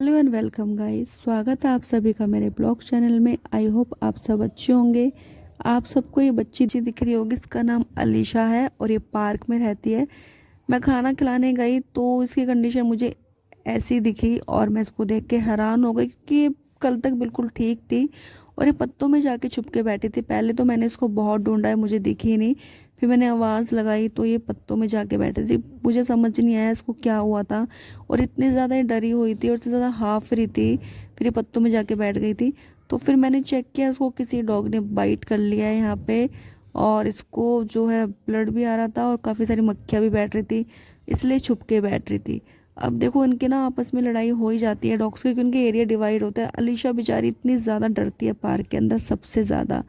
Hello and welcome guys, स्वागत है आप सभी का मेरे ब्लॉग चैनल में। आई होप आप सब अच्छे होंगे। आप सबको ये बच्ची जी दिख रही होगी, इसका नाम अलीशा है और ये पार्क में रहती है। मैं खाना खिलाने गई तो इसकी कंडीशन मुझे ऐसी दिखी और मैं इसको देख के हैरान हो गई क्योंकि ये कल तक बिल्कुल ठीक थी और ये पत्तों में जाके छुप के बैठी थी। पहले तो मैंने इसको बहुत ढूंढा है, मुझे दिखी नहीं। फिर मैंने आवाज़ लगाई तो ये पत्तों में जाके बैठी थी। मुझे समझ नहीं आया इसको क्या हुआ था और इतनी ज़्यादा डरी हुई थी और इतनी ज़्यादा हाफ रही थी। फिर ये पत्तों में जाके बैठ गई थी। तो फिर मैंने चेक किया, इसको किसी डॉग ने बाइट कर लिया है यहाँ पे और इसको जो है ब्लड भी आ रहा था और काफ़ी सारी मक्खियाँ भी बैठ रही थी, इसलिए छुप के बैठ रही थी। अब देखो इनके ना आपस में लड़ाई हो ही जाती है डॉग्स की, क्योंकि उनके एरिया डिवाइड होता है। अलीशा बेचारी इतनी ज़्यादा डरती है पार्क के अंदर, सबसे ज़्यादा।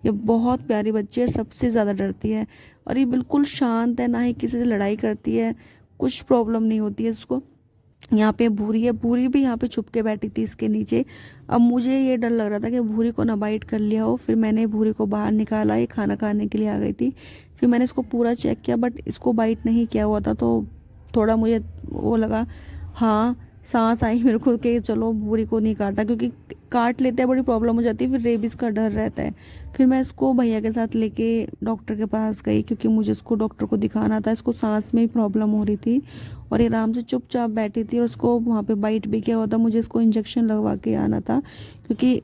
ये बहुत प्यारी बच्ची है, सबसे ज़्यादा डरती है और ये बिल्कुल शांत है, ना ही किसी से लड़ाई करती है, कुछ प्रॉब्लम नहीं होती है इसको। यहाँ पे भूरी है, भूरी भी यहाँ पे छुप के बैठी थी इसके नीचे। अब मुझे ये डर लग रहा था कि भूरी को ना बाइट कर लिया हो। फिर मैंने भूरी को बाहर निकाला, ये खाना खाने के लिए आ गई थी। फिर मैंने इसको पूरा चेक किया बट इसको बाइट नहीं किया हुआ था, तो थोड़ा मुझे वो लगा, हाँ सांस आई मेरे को कि चलो भूरी को नहीं काटा, क्योंकि काट लेते हैं बड़ी प्रॉब्लम हो जाती है, फिर रेबीज का डर रहता है। फिर मैं इसको भैया के साथ लेके डॉक्टर के पास गई क्योंकि मुझे इसको डॉक्टर को दिखाना था। इसको सांस में ही प्रॉब्लम हो रही थी और ये आराम से चुपचाप बैठी थी और उसको वहाँ पे बाइट भी किया हुआ था। मुझे इसको इंजेक्शन लगवा के आना था क्योंकि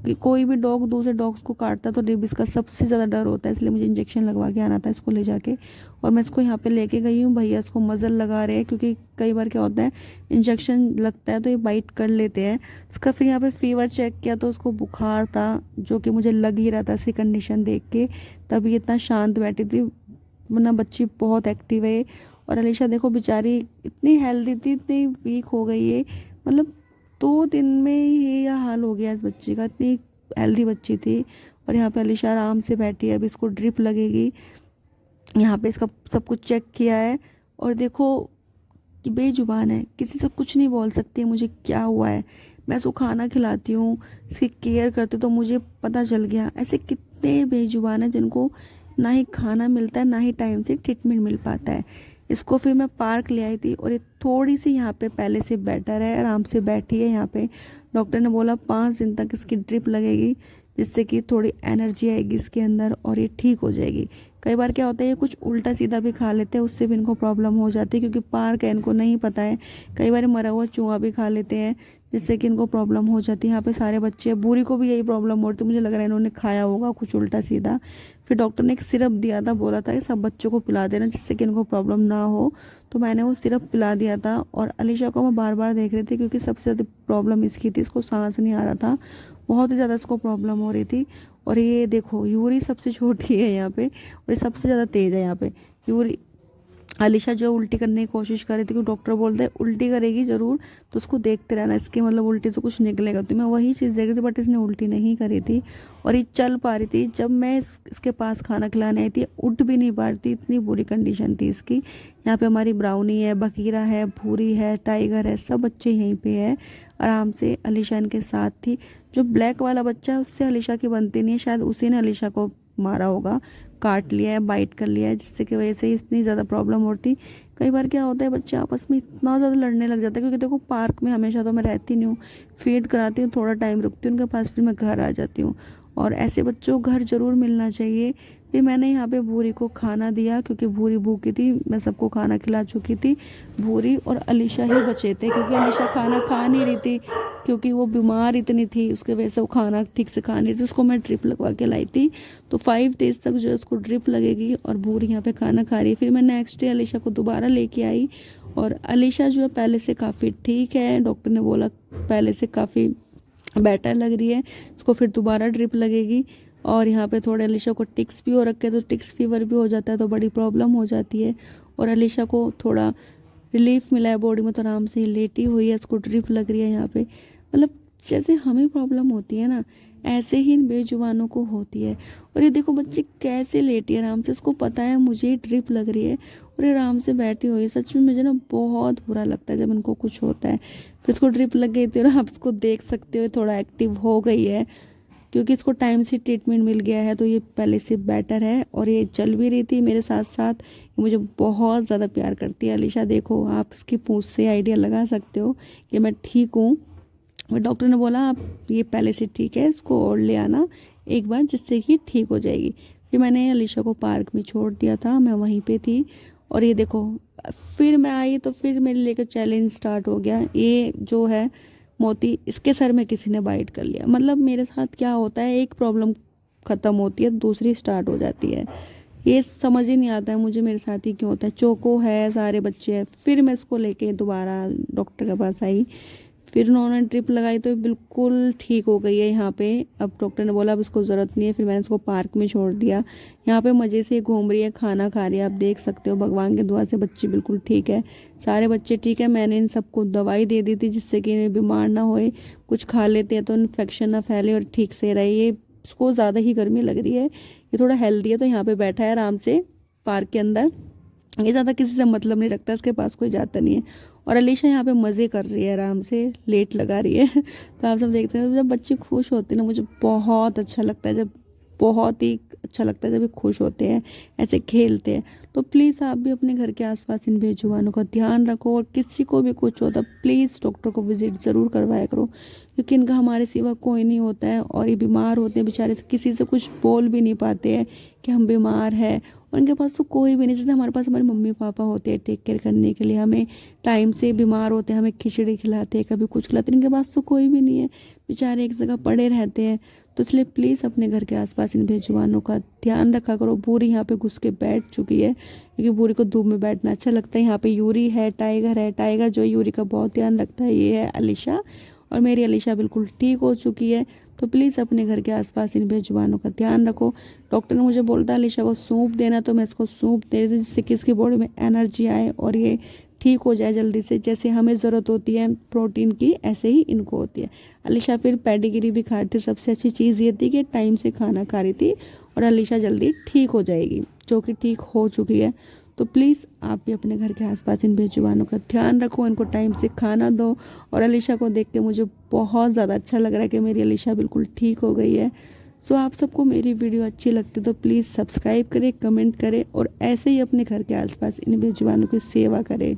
कि कोई भी डॉग दूसरे डॉग्स को काटता है तो रेबीज का सबसे ज़्यादा डर होता है, इसलिए मुझे इंजेक्शन लगवा के आना था इसको ले जाके। और मैं इसको यहाँ पे लेके गई हूँ, भैया इसको मज़ल लगा रहे हैं क्योंकि कई बार क्या होता है इंजेक्शन लगता है तो ये बाइट कर लेते हैं। इसका फिर यहाँ पे फीवर चेक किया तो उसको बुखार था, जो कि मुझे लग ही रहा था इसकी कंडीशन देख के, तभी इतना शांत बैठी थी, वरना बच्ची बहुत एक्टिव है। और अलीशा देखो बेचारी इतनी हेल्दी थी, इतनी वीक हो गई है, मतलब 2 दिन में ही यह हाल हो गया इस बच्ची का। इतनी हेल्दी बच्ची थी। और यहाँ पे अलीशा आराम से बैठी है, अभी इसको ड्रिप लगेगी। यहाँ पे इसका सब कुछ चेक किया है और देखो कि बेजुबान है, किसी से कुछ नहीं बोल सकती मुझे क्या हुआ है। मैं इसको खाना खिलाती हूँ, इसकी केयर करती हूँ, तो मुझे पता चल गया। ऐसे कितने बेजुबान हैं जिनको ना ही खाना मिलता है ना ही टाइम से ट्रीटमेंट मिल पाता है। इसको फिर मैं पार्क ले आई थी और ये थोड़ी सी यहाँ पे पहले से बेटर है, आराम से बैठी है यहाँ पे। डॉक्टर ने बोला 5 दिन तक इसकी ड्रिप लगेगी, जिससे कि थोड़ी एनर्जी आएगी इसके अंदर और ये ठीक हो जाएगी। कई बार क्या होता है ये कुछ उल्टा सीधा भी खा लेते हैं, उससे भी इनको प्रॉब्लम हो जाती है, क्योंकि पार्क है इनको नहीं पता है। कई बार मरा हुआ चूहा भी खा लेते हैं, जिससे कि इनको प्रॉब्लम हो जाती है। यहाँ पे सारे बच्चे, बूरी को भी यही प्रॉब्लम हो रही थी, मुझे लग रहा है इन्होंने खाया होगा कुछ उल्टा सीधा। फिर डॉक्टर ने एक सिरप दिया था, बोला था कि सब बच्चों को पिला देना जिससे कि इनको प्रॉब्लम ना हो, तो मैंने वो सिरप पिला दिया था। और अलीशा को मैं बार बार देख रही थी क्योंकि सबसे ज़्यादा प्रॉब्लम इसकी थी, इसको सांस नहीं आ रहा था, बहुत ही ज़्यादा इसको प्रॉब्लम हो रही थी। और ये देखो यूरी सबसे छोटी है यहाँ पे और ये सबसे ज़्यादा तेज़ है यहाँ पे। यूरी, अलीशा जो उल्टी करने की कोशिश कर रही थी, क्योंकि डॉक्टर बोलते हैं उल्टी करेगी ज़रूर, तो उसको देखते रहना, इसके मतलब उल्टी से कुछ निकलेगा। तो मैं वही चीज़ देख रही थी बट इसने उल्टी नहीं करी थी और ये चल पा रही थी। जब मैं इसके पास खाना खिलाने आई थी उठ भी नहीं पा रही थी, इतनी बुरी कंडीशन थी इसकी। यहाँ पे हमारी ब्राउनी है, बकीरा है, भूरी है, टाइगर है, सब बच्चे यहीं पे है। आराम से अलीशा इनके साथ थी। जो ब्लैक वाला बच्चा है उससे अलीशा की बनती नहीं है, शायद उसी ने अलीशा को मारा होगा, काट लिया है, बाइट कर लिया है, जिससे की वजह से इतनी ज़्यादा प्रॉब्लम होती। कई बार क्या होता है बच्चे आपस में इतना ज़्यादा लड़ने लग जाते हैं, क्योंकि देखो पार्क में हमेशा तो मैं रहती नहीं हूँ, फीड कराती हूँ, थोड़ा टाइम रुकती हूँ उनके पास, फिर मैं घर आ जाती हूँ। और ऐसे बच्चों को घर ज़रूर मिलना चाहिए। फिर मैंने यहाँ पे भूरी को खाना दिया क्योंकि भूरी भूखी थी, मैं सबको खाना खिला चुकी थी। भूरी और अलीशा ही बचे थे क्योंकि अलीशा खाना खा नहीं रही थी, क्योंकि वो बीमार इतनी थी, उसके वजह से वो खाना ठीक से खा नहीं रही थी। उसको मैं ड्रिप लगवा के लाई थी, तो 5 डेज तक जो है उसको ड्रिप लगेगी और भूरी यहाँ पे खाना खा रही है। फिर मैं नेक्स्ट डे अलीशा को दोबारा लेके आई और अलीशा जो है पहले से काफ़ी ठीक है, डॉक्टर ने बोला पहले से काफ़ी बेटर लग रही है। उसको फिर दोबारा ड्रिप लगेगी। और यहाँ पे थोड़े अलीशा को टिक्स भी हो रखे हैं, तो टिक्स फीवर भी हो जाता है तो बड़ी प्रॉब्लम हो जाती है। और अलीशा को थोड़ा रिलीफ मिला है बॉडी में, तो आराम से लेटी हुई है, इसको ड्रिप लग रही है यहाँ पे। मतलब जैसे हमें प्रॉब्लम होती है ना, ऐसे ही इन बेजुबानों को होती है। और ये देखो बच्ची कैसे लेटी है आराम से, इसको पता है मुझे ड्रिप लग रही है और ये आराम से बैठी हुई है। सच में मुझे ना बहुत बुरा लगता है जब इनको कुछ होता है। फिर इसको ड्रिप लग गई थी और आप इसको देख सकते हो थोड़ा एक्टिव हो गई है, क्योंकि इसको टाइम से ट्रीटमेंट मिल गया है, तो ये पहले से बेटर है। और ये चल भी रही थी मेरे साथ साथ, ये मुझे बहुत ज़्यादा प्यार करती है। अलीशा देखो, आप इसकी पूंछ से आइडिया लगा सकते हो कि मैं ठीक हूँ। और डॉक्टर ने बोला आप ये पहले से ठीक है, इसको और ले आना एक बार, जिससे कि ठीक हो जाएगी। फिर मैंने अलीशा को पार्क में छोड़ दिया था, मैं वहीं पे थी। और ये देखो, फिर मैं आई तो फिर मेरे लेकर चैलेंज स्टार्ट हो गया। ये जो है मोती, इसके सर में किसी ने बाइट कर लिया। मतलब मेरे साथ क्या होता है, एक प्रॉब्लम ख़त्म होती है दूसरी स्टार्ट हो जाती है। ये समझ ही नहीं आता है मुझे मेरे साथ ही क्यों होता है। चोको है, सारे बच्चे हैं। फिर मैं इसको लेके दोबारा डॉक्टर के पास आई। फिर उन्होंने ड्रिप लगाई तो बिल्कुल ठीक हो गई है यहाँ पे। अब डॉक्टर ने बोला अब इसको ज़रूरत नहीं है। फिर मैंने इसको पार्क में छोड़ दिया। यहाँ पे मज़े से घूम रही है, खाना खा रही है। आप देख सकते हो, भगवान की दुआ से बच्ची बिल्कुल ठीक है, सारे बच्चे ठीक है। मैंने इन सबको दवाई दे दी थी जिससे कि इन्हें बीमार ना होए, कुछ खा लेते हैं तो इन्फेक्शन ना फैले और ठीक से रहे। ये इसको ज़्यादा ही गर्मी लग रही है, ये थोड़ा हेल्दी है तो यहाँ पे बैठा है आराम से पार्क के अंदर। ये ज़्यादा किसी से मतलब नहीं रखता, इसके पास कोई जाता नहीं है। और अलीशा यहाँ पे मज़े कर रही है, आराम से लेट लगा रही है। तो आप सब देखते हैं, जब बच्चे खुश होते हैं ना, मुझे बहुत अच्छा लगता है। जब बहुत ही अच्छा लगता है जब ये खुश होते हैं, ऐसे खेलते हैं। तो प्लीज़ आप भी अपने घर के आसपास इन बेजुबानों का ध्यान रखो। और किसी को भी कुछ होता प्लीज़ डॉक्टर को विजिट ज़रूर करवाया करो, क्योंकि इनका हमारे सिवा कोई नहीं होता है। और ये बीमार होते हैं बेचारे, किसी से कुछ बोल भी नहीं पाते हैं कि हम बीमार हैं। और इनके पास तो कोई भी नहीं, जैसे हमारे पास हमारे मम्मी पापा होते हैं टेक केयर करने के लिए, हमें टाइम से बीमार होते हैं, हमें खिचड़ी खिलाते हैं, कभी कुछ खिलाते हैं। इनके पास तो कोई भी नहीं है, बेचारे एक जगह पड़े रहते हैं। तो इसलिए प्लीज़ अपने घर के आसपास इन बेजुबानों का ध्यान रखा करो। बूरी यहाँ पे घुस के बैठ चुकी है, क्योंकि बूरी को धूप में बैठना अच्छा लगता है। यहाँ पे यूरी है, टाइगर है। टाइगर जो यूरी का बहुत ध्यान रखता है, ये है अलीशा। और मेरी अलीशा बिल्कुल ठीक हो चुकी है। तो प्लीज़ अपने घर के आसपास इन बेजुबानों का ध्यान रखो। डॉक्टर ने मुझे बोलता है अलीशा को सूप देना, तो मैं इसको सूप दे रही थी, जिससे कि इसकी बॉडी में एनर्जी आए और ये ठीक हो जाए जल्दी से। जैसे हमें ज़रूरत होती है प्रोटीन की, ऐसे ही इनको होती है। अलीशा फिर पेडिग्री भी खा रही थी। सबसे अच्छी चीज़ ये थी कि टाइम से खाना खा रही थी और अलीशा जल्दी ठीक हो जाएगी, जो कि ठीक हो चुकी है। तो प्लीज़ आप भी अपने घर के आसपास इन बेजुबानों का ध्यान रखो, इनको टाइम से खाना दो। और अलीशा को देख के मुझे बहुत ज़्यादा अच्छा लग रहा है कि मेरी अलीशा बिल्कुल ठीक हो गई है। सो आप सबको मेरी वीडियो अच्छी लगती है तो प्लीज़ सब्सक्राइब करें, कमेंट करें और ऐसे ही अपने घर के आसपास इन बेजुबानों की सेवा करें।